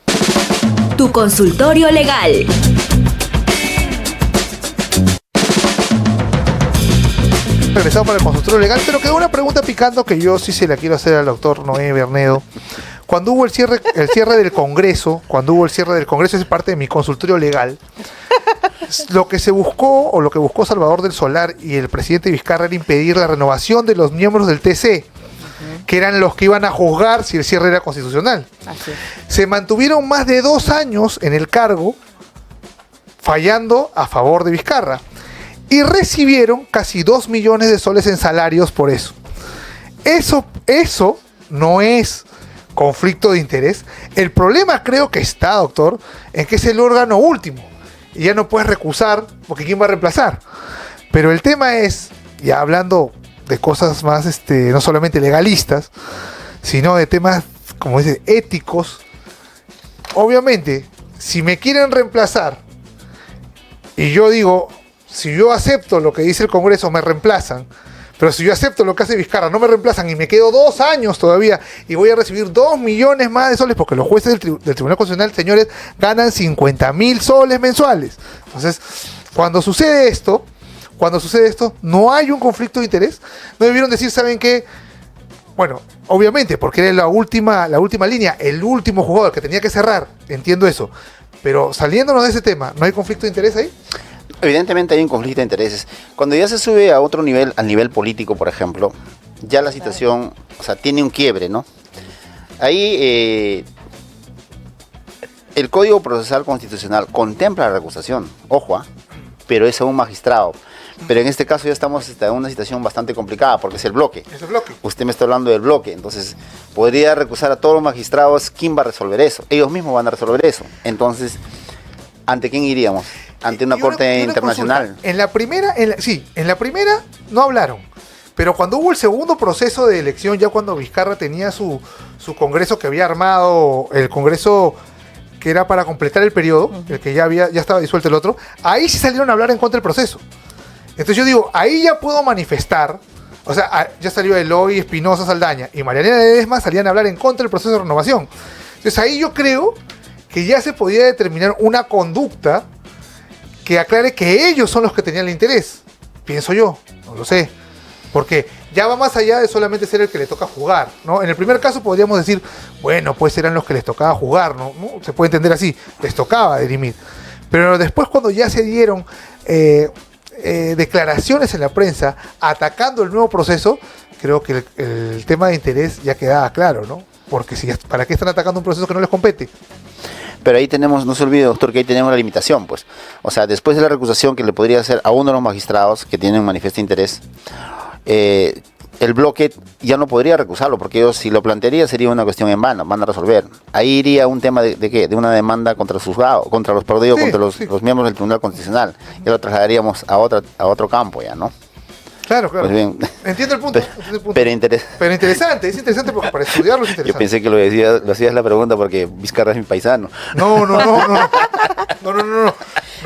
Tu consultorio legal. Regresamos para el consultorio legal, pero quedó una pregunta picando que yo sí se la quiero hacer al doctor Noé Bernedo. Cuando hubo el cierre del Congreso, es parte de mi consultorio legal, lo que se buscó, o lo que buscó Salvador del Solar y el presidente Vizcarra, era impedir la renovación de los miembros del TC, que eran los que iban a juzgar si el cierre era constitucional. Así es. Se mantuvieron más de 2 años en el cargo, fallando a favor de Vizcarra, y recibieron casi 2 millones de soles en salarios por eso. Eso no es conflicto de interés. El problema, creo que está, doctor, en que es el órgano último y ya no puedes recusar, porque ¿quién va a reemplazar? Pero el tema es, ya hablando de cosas más no solamente legalistas, sino de temas, como dice, éticos. Obviamente, si me quieren reemplazar y yo digo, si yo acepto lo que dice el Congreso, me reemplazan, pero si yo acepto lo que hace Vizcarra, no me reemplazan y me quedo 2 años todavía y voy a recibir 2 millones más de soles, porque los jueces del Tribunal Constitucional, señores, ganan 50.000 soles mensuales. Entonces, cuando sucede esto, no hay un conflicto de interés. No debieron decir, ¿saben qué? Bueno, obviamente, porque era la última línea, el último jugador que tenía que cerrar, entiendo eso. Pero saliéndonos de ese tema, ¿no hay conflicto de interés ahí? Evidentemente hay un conflicto de intereses. Cuando ya se sube a otro nivel, al nivel político, por ejemplo, ya la situación, o sea, tiene un quiebre, ¿no? Ahí el Código Procesal Constitucional contempla la recusación, ojo, pero es a un magistrado. Pero en este caso ya estamos en una situación bastante complicada, porque es el bloque. Es el bloque. Usted me está hablando del bloque, entonces podría recusar a todos los magistrados. ¿Quién va a resolver eso? Ellos mismos van a resolver eso. Entonces, ¿ante quién iríamos? Ante una corte internacional. Consulta. En la primera no hablaron. Pero cuando hubo el segundo proceso de elección, ya cuando Vizcarra tenía su congreso que había armado, el congreso que era para completar el periodo, el que ya estaba disuelto el otro, ahí sí salieron a hablar en contra del proceso. Entonces yo digo, ahí ya puedo manifestar, o sea, ya salió Eloy, Espinosa, Saldaña y Marianela Ledesma salían a hablar en contra del proceso de renovación. Entonces ahí yo creo que ya se podía determinar una conducta que aclare que ellos son los que tenían el interés. Pienso yo, no lo sé. Porque ya va más allá de solamente ser el que le toca jugar, ¿no? En el primer caso podríamos decir, bueno, pues eran los que les tocaba jugar, ¿no? Se puede entender así, les tocaba dirimir. Pero después, cuando ya se dieron declaraciones en la prensa atacando el nuevo proceso, creo que el tema de interés ya quedaba claro, ¿no? Porque ¿para qué están atacando un proceso que no les compete? Pero ahí tenemos, no se olvide, doctor, que ahí tenemos la limitación, pues. O sea, después de la recusación que le podría hacer a uno de los magistrados que tienen un manifiesto interés, el bloque ya no podría recusarlo, porque ellos, si lo plantearía, sería una cuestión en vano, van a resolver. Ahí iría un tema de qué, de una demanda contra el juzgado, contra los perdidos, contra los miembros del Tribunal Constitucional. Ya lo trasladaríamos a otro campo ya, ¿no? Claro. Pues bien. Entiendo el punto. Pero interesante, es interesante porque para estudiarlo es interesante. Yo pensé que lo hacías la pregunta porque Vizcarra es mi paisano. No.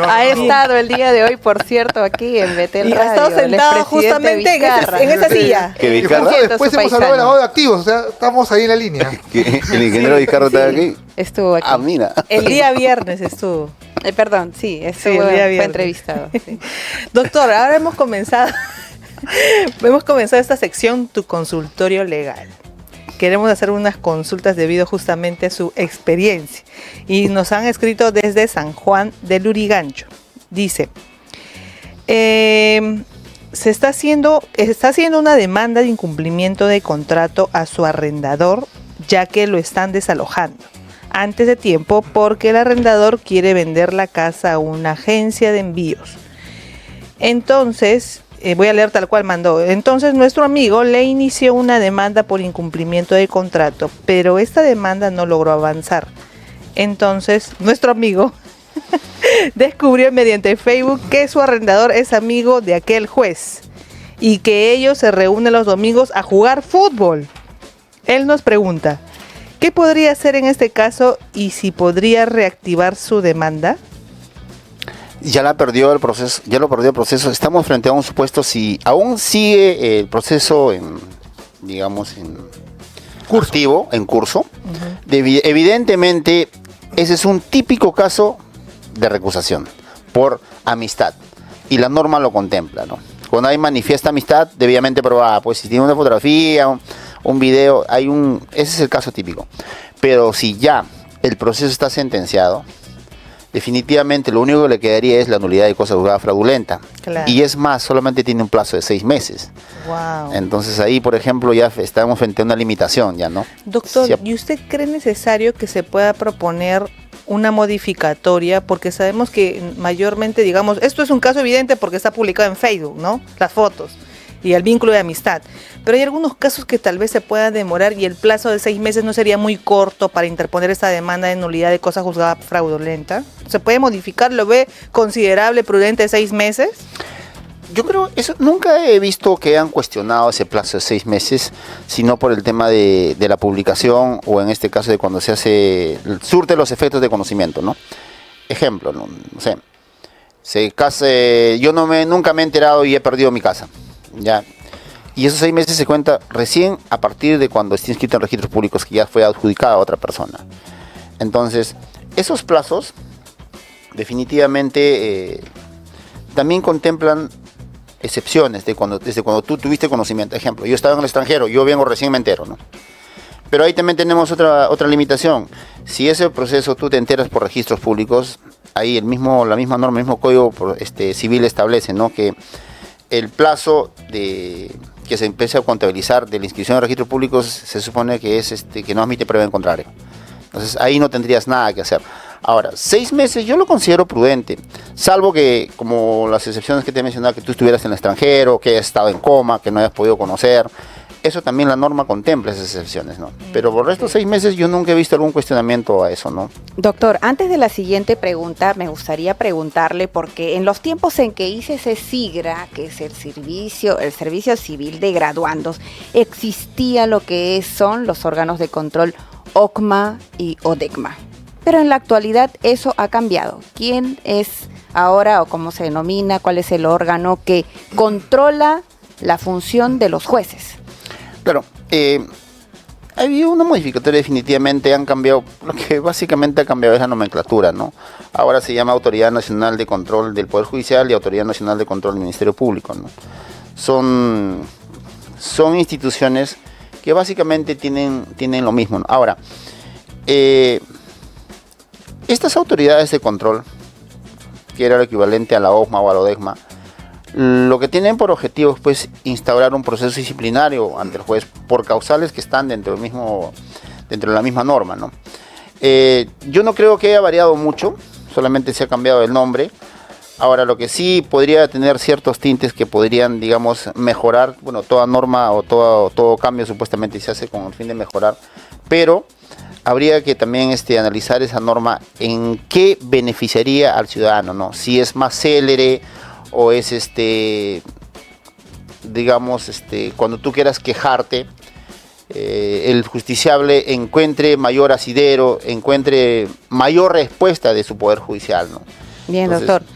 Ha estado el día de hoy, por cierto, aquí en Betel Y Radio. ha estado sentado justamente en esa silla. Que Y Vizcarra, justo después hemos hablado de lavado de activos, o sea, estamos ahí en la línea. que el ingeniero Vizcarra está aquí. Estuvo aquí. Ah, mira. El día viernes estuvo. Perdón, sí, estuvo, el día fue viernes. entrevistado. Sí. Doctor, ahora hemos comenzado esta sección, tu consultorio legal. Queremos hacer unas consultas debido justamente a su experiencia. Y nos han escrito desde San Juan del Lurigancho. Dice, está haciendo una demanda de incumplimiento de contrato a su arrendador, ya que lo están desalojando antes de tiempo porque el arrendador quiere vender la casa a una agencia de envíos. Entonces, voy a leer tal cual mandó. Entonces nuestro amigo le inició una demanda por incumplimiento de contrato, pero esta demanda no logró avanzar. Entonces nuestro amigo descubrió mediante Facebook que su arrendador es amigo de aquel juez y que ellos se reúnen los domingos a jugar fútbol. Él nos pregunta, ¿qué podría hacer en este caso y si podría reactivar su demanda? Ya lo perdió el proceso. Estamos frente a un supuesto, si aún sigue el proceso en curso. Evidentemente, ese es un típico caso de recusación por amistad. Y la norma lo contempla, ¿no? Cuando hay manifiesta amistad, debidamente probada. Pues si tiene una fotografía, un video, ese es el caso típico. Pero si ya el proceso está sentenciado, definitivamente lo único que le quedaría es la nulidad de cosa juzgada fraudulenta. Claro. Y es más, solamente tiene un plazo de 6 meses. Wow. Entonces ahí, por ejemplo, ya estamos frente a una limitación, ¿ya no? Doctor, Si ¿y usted cree necesario que se pueda proponer una modificatoria? Porque sabemos que mayormente, digamos, esto es un caso evidente porque está publicado en Facebook, ¿no? Las fotos y el vínculo de amistad. Pero hay algunos casos que tal vez se pueda demorar y el plazo de 6 meses no sería muy corto para interponer esta demanda de nulidad de cosa juzgada fraudulenta. ¿Se puede modificar? ¿Lo ve considerable, prudente 6 meses? Yo creo, eso nunca he visto que han cuestionado ese plazo de 6 meses, sino por el tema de la publicación o en este caso de cuando se hace, surte los efectos de conocimiento, ¿no? Ejemplo, no sé, yo nunca me he enterado y he perdido mi casa, ya. Y esos 6 meses se cuenta recién a partir de cuando esté inscrito en registros públicos que ya fue adjudicada a otra persona. Entonces, esos plazos definitivamente también contemplan excepciones desde cuando tú tuviste conocimiento. Ejemplo, yo estaba en el extranjero, yo vengo recién me entero, ¿no? Pero ahí también tenemos otra limitación. Si ese proceso tú te enteras por registros públicos, ahí la misma norma, el mismo código civil establece, ¿no? Que el plazo que se empiece a contabilizar de la inscripción de registros públicos se supone que es que no admite prueba en contrario. Entonces ahí no tendrías nada que hacer. Ahora, 6 meses yo lo considero prudente, salvo que, como las excepciones que te he mencionado, que tú estuvieras en el extranjero, que hayas estado en coma, que no hayas podido conocer. Eso también la norma contempla esas excepciones, ¿no? Pero por el resto, 6 meses yo nunca he visto algún cuestionamiento a eso, ¿no? Doctor, antes de la siguiente pregunta, me gustaría preguntarle, porque en los tiempos en que hice ese SIGRA, que es el Servicio Civil de Graduandos, existía lo que son los órganos de control OCMA y ODECMA. Pero en la actualidad eso ha cambiado. ¿Quién es ahora, o cómo se denomina, cuál es el órgano que controla la función de los jueces? Claro, ha habido una modificatoria, definitivamente han cambiado, lo que básicamente ha cambiado es la nomenclatura, ¿no? Ahora se llama Autoridad Nacional de Control del Poder Judicial y Autoridad Nacional de Control del Ministerio Público, ¿no? Son instituciones que básicamente tienen lo mismo, ¿no? Ahora, estas autoridades de control, que era lo equivalente a la OCMA o a la ODECMA, lo que tienen por objetivo es pues instaurar un proceso disciplinario ante el juez por causales que están dentro de la misma norma, ¿no? Yo no creo que haya variado mucho, solamente se ha cambiado el nombre. Ahora, lo que sí podría tener ciertos tintes que podrían, digamos, mejorar, bueno, toda norma o todo cambio supuestamente se hace con el fin de mejorar, pero habría que también analizar esa norma en qué beneficiaría al ciudadano, ¿no? Si es más célere o es digamos, cuando tú quieras quejarte, el justiciable encuentre mayor asidero, encuentre mayor respuesta de su poder judicial, ¿no? Bien, Entonces, doctor.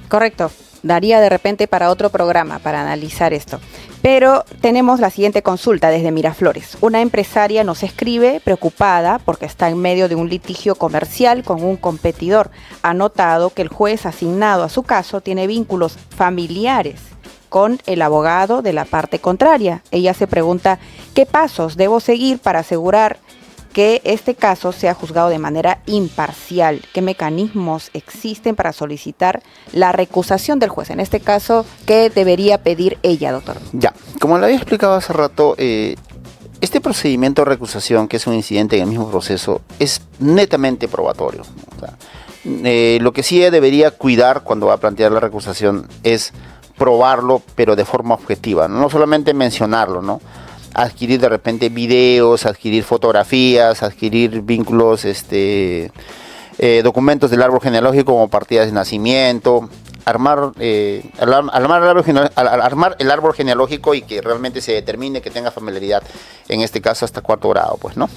Correcto. Daría de repente para otro programa para analizar esto. Pero tenemos la siguiente consulta desde Miraflores. Una empresaria nos escribe preocupada porque está en medio de un litigio comercial con un competidor. Ha notado que el juez asignado a su caso tiene vínculos familiares con el abogado de la parte contraria. Ella se pregunta, ¿qué pasos debo seguir para asegurar que este caso sea juzgado de manera imparcial? ¿Qué mecanismos existen para solicitar la recusación del juez? En este caso, ¿qué debería pedir ella, doctor? Ya, como lo había explicado hace rato, este procedimiento de recusación, que es un incidente en el mismo proceso, es netamente probatorio. O sea, lo que sí ella debería cuidar cuando va a plantear la recusación es probarlo, pero de forma objetiva, no solamente mencionarlo, ¿no? Adquirir de repente videos, adquirir fotografías, adquirir vínculos, documentos del árbol genealógico como partidas de nacimiento, armar el árbol genealógico y que realmente se determine que tenga familiaridad, en este caso hasta 4º grado, pues, ¿no?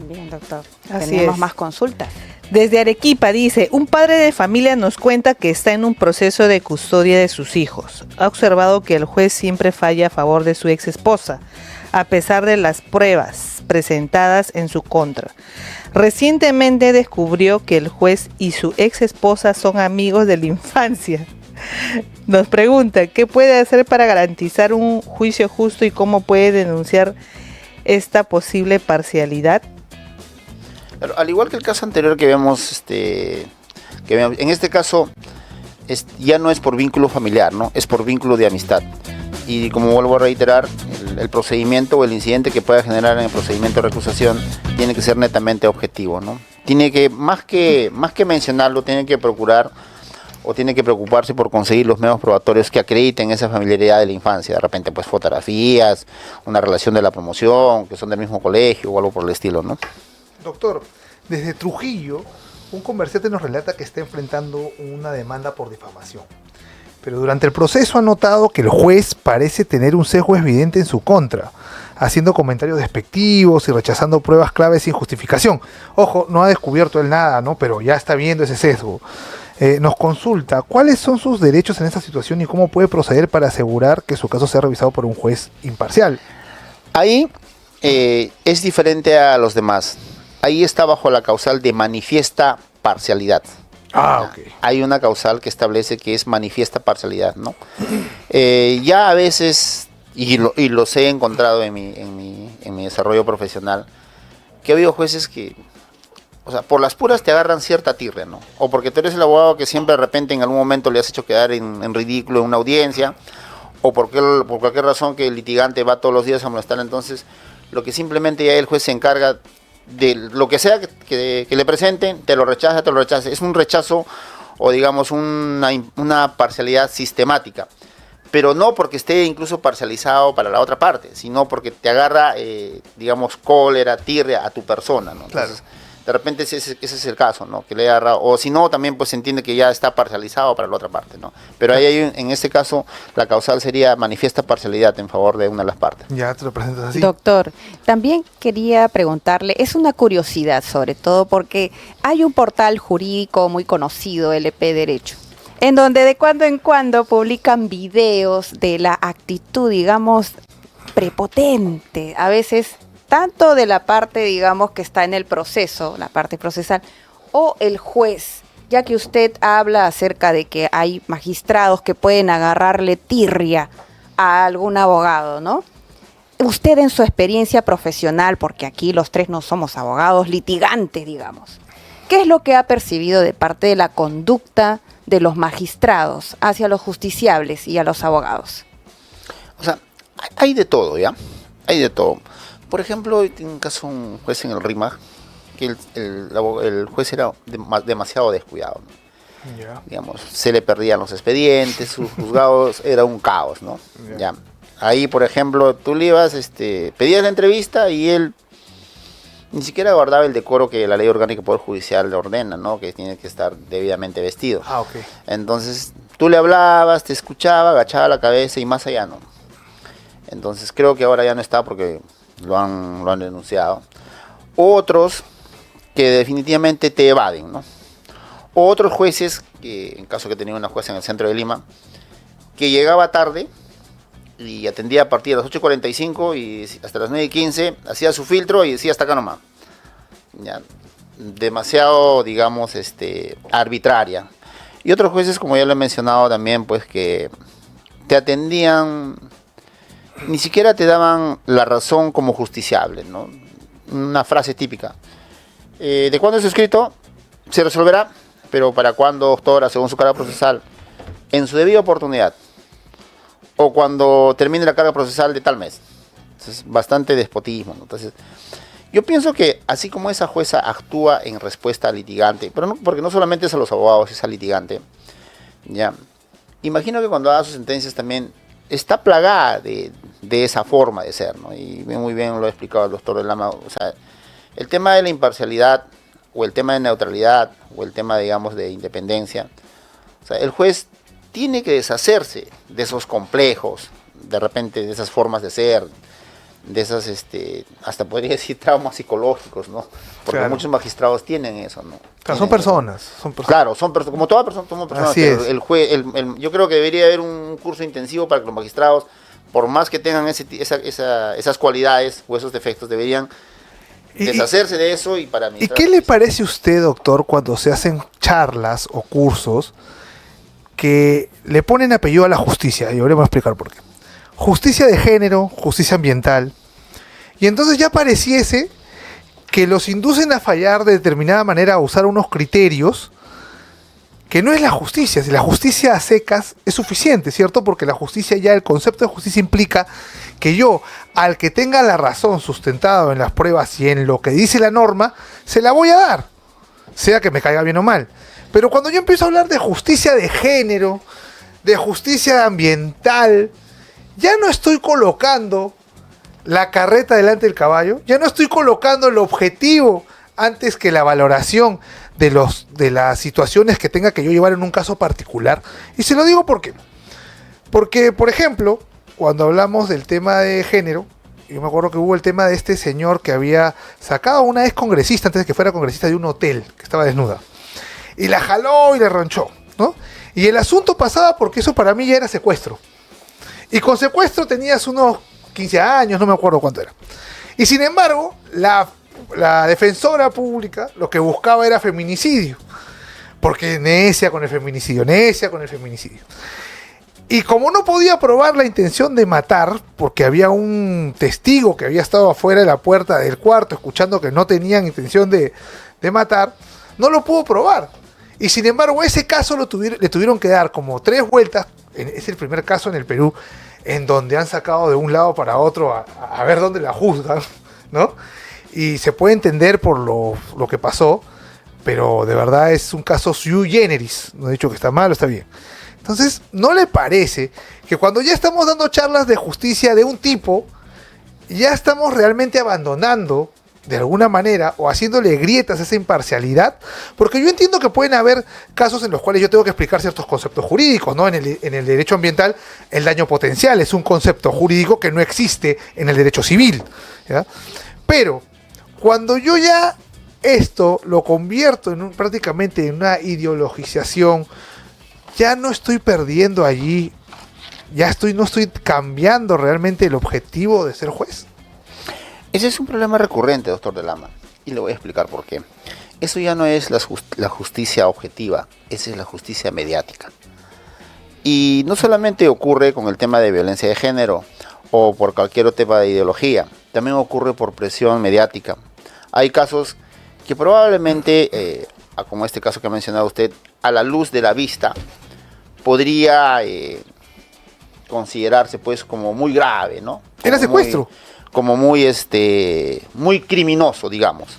Bien, doctor. Así Tenemos es. más consultas. Desde Arequipa dice, un padre de familia nos cuenta que está en un proceso de custodia de sus hijos. Ha observado que el juez siempre falla a favor de su ex esposa, a pesar de las pruebas presentadas en su contra. Recientemente descubrió que el juez y su ex esposa son amigos de la infancia. Nos pregunta, ¿qué puede hacer para garantizar un juicio justo y cómo puede denunciar esta posible parcialidad? Pero, al igual que el caso anterior que vemos, en este caso ya no es por vínculo familiar, ¿no? Es por vínculo de amistad. Y como vuelvo a reiterar, el procedimiento o el incidente que pueda generar en el procedimiento de recusación tiene que ser netamente objetivo, ¿no? Tiene que, más que mencionarlo, tiene que procurar o tiene que preocuparse por conseguir los medios probatorios que acrediten esa familiaridad de la infancia. De repente, pues, fotografías, una relación de la promoción, que son del mismo colegio o algo por el estilo, ¿no? Doctor, desde Trujillo, un comerciante nos relata que está enfrentando una demanda por difamación. Pero durante el proceso ha notado que el juez parece tener un sesgo evidente en su contra, haciendo comentarios despectivos y rechazando pruebas claves sin justificación. Ojo, no ha descubierto él nada, ¿no? Pero ya está viendo ese sesgo. Nos consulta, ¿cuáles son sus derechos en esta situación y cómo puede proceder para asegurar que su caso sea revisado por un juez imparcial? Ahí es diferente a los demás. Ahí está bajo la causal de manifiesta parcialidad. Ok. Hay una causal que establece que es manifiesta parcialidad, ¿no? Ya a veces, y los he encontrado en mi desarrollo profesional, que ha habido jueces que, o sea, por las puras te agarran cierta tirria, ¿no? O porque tú eres el abogado que siempre de repente en algún momento le has hecho quedar en ridículo en una audiencia, o por cualquier razón que el litigante va todos los días a molestar. Entonces, lo que simplemente ya el juez se encarga de lo que sea que le presenten, te lo rechaza. Es un rechazo o digamos una parcialidad sistemática, pero no porque esté incluso parcializado para la otra parte, sino porque te agarra, digamos, cólera, tirria a tu persona, ¿no? Claro. Entonces, de repente ese es el caso, ¿no? Que le agarra, o si no, también pues se entiende que ya está parcializado para la otra parte, ¿no? Pero ahí en este caso la causal sería manifiesta parcialidad en favor de una de las partes. Ya te lo presentas así. Doctor, también quería preguntarle, es una curiosidad sobre todo porque hay un portal jurídico muy conocido, LP Derecho, en donde de cuando en cuando publican videos de la actitud, digamos, prepotente, a veces tanto de la parte, digamos, que está en el proceso, la parte procesal, o el juez, ya que usted habla acerca de que hay magistrados que pueden agarrarle tirria a algún abogado, ¿no? Usted en su experiencia profesional, porque aquí los tres no somos abogados litigantes, digamos, ¿qué es lo que ha percibido de parte de la conducta de los magistrados hacia los justiciables y a los abogados? O sea, hay de todo, ¿ya? Hay de todo. Por ejemplo, en un caso, un juez en el RIMAG, que el juez era demasiado descuidado, ¿no? Ya. Digamos, se le perdían los expedientes, sus juzgados era un caos, ¿no? Ya. Ya. Ahí, por ejemplo, tú le ibas, pedías la entrevista y él ni siquiera guardaba el decoro que la ley orgánica del Poder Judicial le ordena, ¿no? Que tiene que estar debidamente vestido. Ah, ok. Entonces, tú le hablabas, te escuchaba, agachaba la cabeza y más allá no. Entonces, creo que ahora ya no está porque lo han denunciado. Otros que definitivamente te evaden, ¿no? Otros jueces, que en caso que tenía una jueza en el centro de Lima, que llegaba tarde y atendía a partir de las 8:45 y hasta las 9:15, hacía su filtro y decía hasta acá nomás. Ya, demasiado, digamos, arbitraria. Y otros jueces, como ya lo he mencionado también, pues que te atendían, ni siquiera te daban la razón como justiciable, ¿no? Una frase típica. ¿De cuándo es escrito? Se resolverá, pero ¿para cuándo, doctora, según su carga procesal? En su debida oportunidad. O cuando termine la carga procesal de tal mes. Entonces, bastante despotismo, ¿no? Entonces, yo pienso que así como esa jueza actúa en respuesta al litigante, pero no, porque no solamente es a los abogados, es al litigante, ya. Imagino que cuando haga sus sentencias también está plagada de esa forma de ser, ¿no? Y muy bien lo ha explicado el doctor Lama. O sea, el tema de la imparcialidad, o el tema de neutralidad, o el tema, digamos, de independencia. O sea, el juez tiene que deshacerse de esos complejos, de repente de esas formas de ser, de esas, hasta podría decir traumas psicológicos, ¿no? Porque claro, muchos magistrados tienen eso, ¿no? Claro, son personas. Claro, son personas, como toda persona, somos personas. Así Pero es. el juez, yo creo que debería haber un curso intensivo para que los magistrados, por más que tengan esas cualidades o esos defectos, deberían deshacerse de eso y para ¿Y administrar. qué le parece a usted, doctor, cuando se hacen charlas o cursos que le ponen apellido a la justicia? Y ahora voy a explicar por qué. Justicia de género, justicia ambiental. Y entonces ya pareciese que los inducen a fallar de determinada manera, a usar unos criterios que no es la justicia. Si la justicia a secas es suficiente, ¿cierto? Porque la justicia, ya el concepto de justicia implica que yo, al que tenga la razón sustentado en las pruebas y en lo que dice la norma, se la voy a dar, sea que me caiga bien o mal. Pero cuando yo empiezo a hablar de justicia de género, de justicia ambiental, ya no estoy colocando la carreta delante del caballo, ya no estoy colocando el objetivo antes que la valoración de las situaciones que tenga que yo llevar en un caso particular. Y se lo digo porque, por ejemplo, cuando hablamos del tema de género, yo me acuerdo que hubo el tema de este señor que había sacado a una ex congresista, antes de que fuera congresista, de un hotel, que estaba desnuda. Y la jaló y le ronchó, ¿no? Y el asunto pasaba porque eso para mí ya era secuestro. Y con secuestro tenías unos 15 años, no me acuerdo cuánto era. Y sin embargo, la defensora pública lo que buscaba era feminicidio. Porque necia con el feminicidio, necia con el feminicidio. Y como no podía probar la intención de matar, porque había un testigo que había estado afuera de la puerta del cuarto escuchando que no tenían intención de matar, no lo pudo probar. Y sin embargo, ese caso le tuvieron que dar como 3 vueltas. Es el primer caso en el Perú en donde han sacado de un lado para otro a ver dónde la juzgan, ¿no? Y se puede entender por lo que pasó, pero de verdad es un caso sui generis. No he dicho que está mal o está bien. Entonces, ¿no le parece que cuando ya estamos dando charlas de justicia de un tipo, ya estamos realmente abandonando de alguna manera o haciéndole grietas a esa imparcialidad? Porque yo entiendo que pueden haber casos en los cuales yo tengo que explicar ciertos conceptos jurídicos, ¿no? En el derecho ambiental, el daño potencial es un concepto jurídico que no existe en el derecho civil, ¿ya? Pero cuando yo ya esto lo convierto prácticamente en una ideologización, ya no estoy perdiendo allí, no estoy cambiando realmente el objetivo de ser juez. Ese es un problema recurrente, doctor de Lama, y le voy a explicar por qué. Eso ya no es la justicia objetiva, esa es la justicia mediática. Y no solamente ocurre con el tema de violencia de género o por cualquier otro tema de ideología, también ocurre por presión mediática. Hay casos que probablemente, como este caso que ha mencionado usted, a la luz de la vista, podría considerarse pues como muy grave, ¿no? Era secuestro. Como muy criminoso, digamos.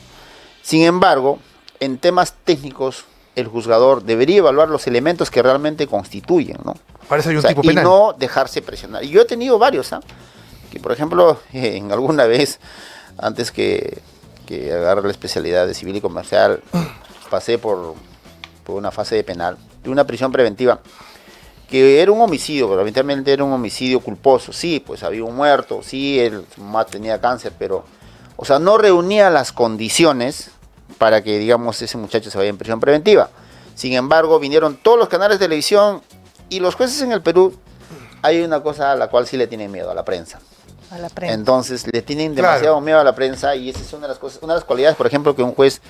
Sin embargo, en temas técnicos el juzgador debería evaluar los elementos que realmente constituyen, ¿no? Para eso hay un O sea, tipo y penal. no dejarse presionar. Y yo he tenido varios, que por ejemplo, en alguna vez, antes que agarre la especialidad de civil y comercial, pasé por una fase de penal, de una prisión preventiva, que era un homicidio, pero evidentemente era un homicidio culposo. Sí, pues había un muerto, sí, su mamá tenía cáncer, pero, o sea, no reunía las condiciones para que, digamos, ese muchacho se vaya en prisión preventiva. Sin embargo, vinieron todos los canales de televisión y los jueces en el Perú, hay una cosa a la cual sí le tienen miedo, a la prensa. A la prensa. Entonces, le tienen demasiado miedo a la prensa y esa es una de las cosas, una de las cualidades, por ejemplo, que un juez,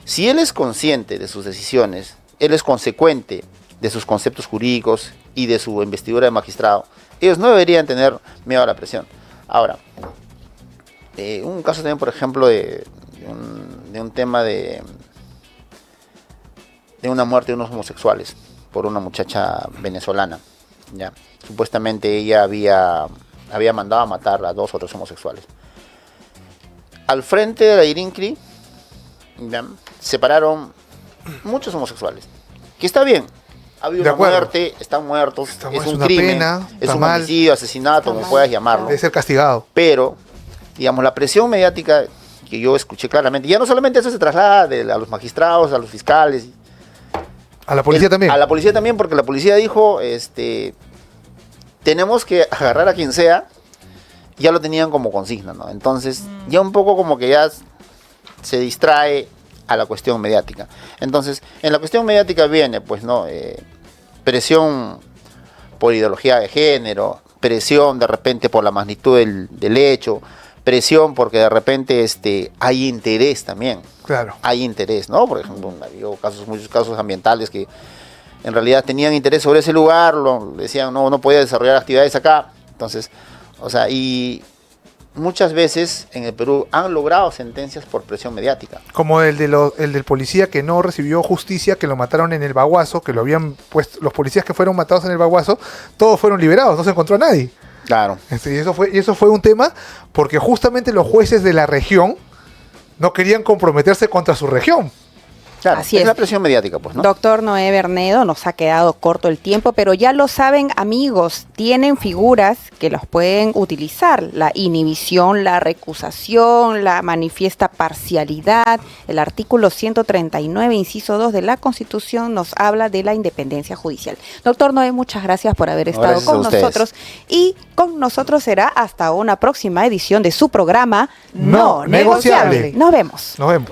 si él es consciente de sus decisiones, él es consecuente de sus conceptos jurídicos y de su investidura de magistrado, ellos no deberían tener miedo a la presión. Ahora, un caso también, por ejemplo, de un tema de una muerte de unos homosexuales por una muchacha venezolana, ¿ya? Supuestamente ella había mandado a matar a 2 o 3 homosexuales. Al frente de la IRINCRI, ¿ya?, se pararon muchos homosexuales, que está bien, ha habido una muerte, están muertos, es un crimen, pena, es un mal, homicidio, asesinato, como puedas llamarlo. Debe ser castigado. Pero, digamos, la presión mediática que yo escuché claramente, ya no solamente eso se traslada a los magistrados, a los fiscales. A la policía también. A la policía también, porque la policía dijo, tenemos que agarrar a quien sea, ya lo tenían como consigna, ¿no? Entonces, ya un poco como que ya se distrae a la cuestión mediática. Entonces, en la cuestión mediática viene, pues, ¿no? Presión por ideología de género, presión de repente por la magnitud del hecho, presión porque de repente hay interés también. Claro. Hay interés, ¿no? Por ejemplo, había muchos casos ambientales que en realidad tenían interés sobre ese lugar, decían no podía desarrollar actividades acá. Entonces, o sea, y muchas veces en el Perú han logrado sentencias por presión mediática. Como el del policía que no recibió justicia, que lo mataron en el Baguazo, que lo habían puesto, los policías que fueron matados en el Baguazo, todos fueron liberados, no se encontró a nadie. Claro. Y eso fue un tema porque justamente los jueces de la región no querían comprometerse contra su región. Claro, Así es es. la presión mediática, pues, ¿no? Doctor Noé Bernedo, nos ha quedado corto el tiempo, pero ya lo saben, amigos, tienen figuras que los pueden utilizar: la inhibición, la recusación, la manifiesta parcialidad. El artículo 139, inciso 2 de la Constitución nos habla de la independencia judicial. Doctor Noé, muchas gracias por haber estado Gracias a con ustedes. nosotros, y con nosotros será hasta una próxima edición de su programa No Negociable. Nos vemos. Nos vemos.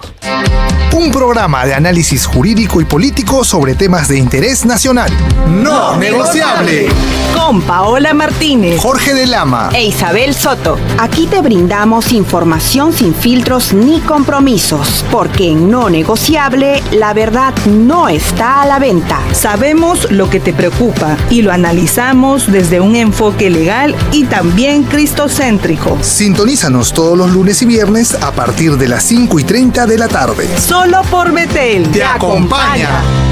Un programa de análisis jurídico y político sobre temas de interés nacional. No negociable. Con Paola Martínez Jorge de Lama. E Isabel Soto. Aquí te brindamos información sin filtros ni compromisos, porque en No Negociable la verdad no está a la venta. Sabemos lo que te preocupa y lo analizamos desde un enfoque legal y también cristocéntrico. Sintonízanos todos los lunes y viernes a partir de las 5:30 de la tarde. Solo por Betel. Te acompaña.